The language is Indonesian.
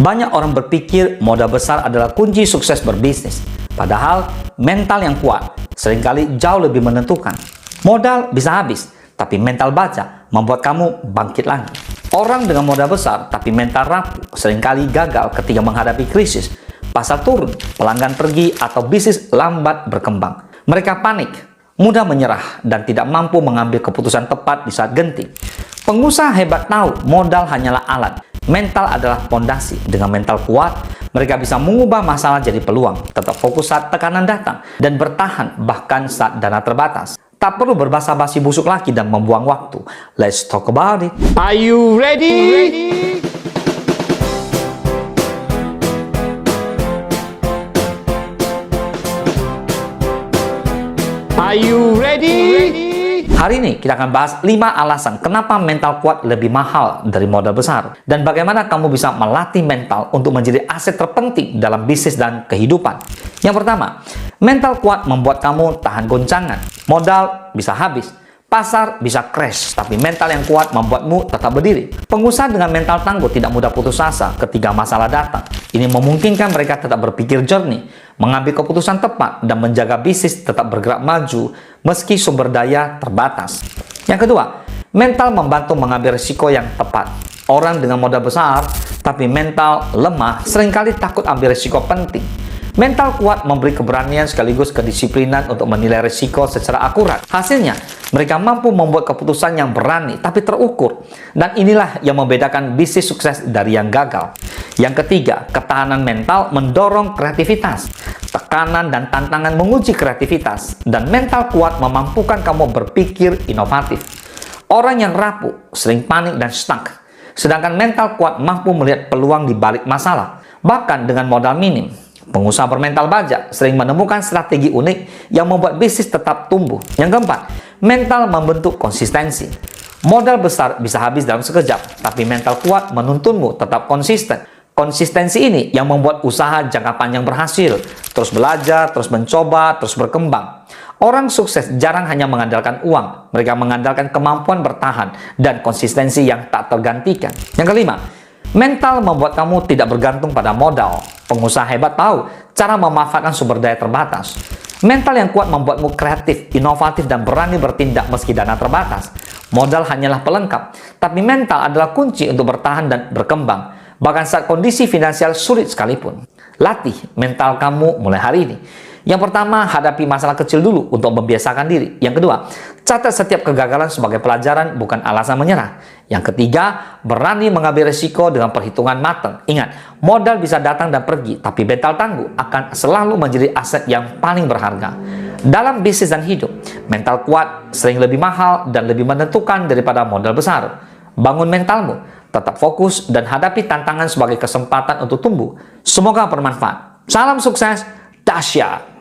Banyak orang berpikir modal besar adalah kunci sukses berbisnis. Padahal mental yang kuat seringkali jauh lebih menentukan. Modal bisa habis, tapi mental baja membuat kamu bangkit lagi. Orang dengan modal besar tapi mental rapuh seringkali gagal ketika menghadapi krisis. Pasar turun, pelanggan pergi, atau bisnis lambat berkembang. Mereka panik, mudah menyerah, dan tidak mampu mengambil keputusan tepat di saat genting. Pengusaha hebat tahu modal hanyalah alat. Mental adalah fondasi. Dengan mental kuat, mereka bisa mengubah masalah jadi peluang, tetap fokus saat tekanan datang, dan bertahan bahkan saat dana terbatas. Tak perlu berbasa-basi busuk lagi dan membuang waktu. Let's talk about it. Are you ready? Are you ready? Hari ini kita akan bahas 5 alasan kenapa mental kuat lebih mahal dari modal besar, dan bagaimana kamu bisa melatih mental untuk menjadi aset terpenting dalam bisnis dan kehidupan. Yang pertama, mental kuat membuat kamu tahan goncangan. Modal bisa habis, pasar bisa crash, tapi mental yang kuat membuatmu tetap berdiri. Pengusaha dengan mental tangguh tidak mudah putus asa ketika masalah datang. Ini memungkinkan mereka tetap berpikir jernih, mengambil keputusan tepat, dan menjaga bisnis tetap bergerak maju meski sumber daya terbatas. Yang kedua, mental membantu mengambil risiko yang tepat. Orang dengan modal besar tapi mental lemah seringkali takut ambil risiko penting. Mental kuat memberi keberanian sekaligus kedisiplinan untuk menilai risiko secara akurat. Hasilnya, mereka mampu membuat keputusan yang berani tapi terukur. Dan inilah yang membedakan bisnis sukses dari yang gagal. Yang ketiga, ketahanan mental mendorong kreativitas. Tekanan dan tantangan menguji kreativitas. Dan mental kuat memampukan kamu berpikir inovatif. Orang yang rapuh sering panik dan stuck. Sedangkan mental kuat mampu melihat peluang di balik masalah, bahkan dengan modal minim. Pengusaha bermental baja sering menemukan strategi unik yang membuat bisnis tetap tumbuh. Yang keempat, mental membentuk konsistensi. Modal besar bisa habis dalam sekejap, tapi mental kuat menuntunmu tetap konsisten. Konsistensi ini yang membuat usaha jangka panjang berhasil. Terus belajar, terus mencoba, terus berkembang. Orang sukses jarang hanya mengandalkan uang. Mereka mengandalkan kemampuan bertahan dan konsistensi yang tak tergantikan. Yang kelima, mental membuat kamu tidak bergantung pada modal. Pengusaha hebat tahu cara memanfaatkan sumber daya terbatas. Mental yang kuat membuatmu kreatif, inovatif, dan berani bertindak meski dana terbatas. Modal hanyalah pelengkap, tapi mental adalah kunci untuk bertahan dan berkembang, bahkan saat kondisi finansial sulit sekalipun. Latih mental kamu mulai hari ini. Yang pertama, hadapi masalah kecil dulu untuk membiasakan diri. Yang kedua, catat setiap kegagalan sebagai pelajaran, bukan alasan menyerah. Yang ketiga, berani mengambil risiko dengan perhitungan matang. Ingat, modal bisa datang dan pergi, tapi mental tangguh akan selalu menjadi aset yang paling berharga. Dalam bisnis dan hidup, mental kuat sering lebih mahal dan lebih menentukan daripada modal besar. Bangun mentalmu, tetap fokus, dan hadapi tantangan sebagai kesempatan untuk tumbuh. Semoga bermanfaat. Salam sukses, dahsyat!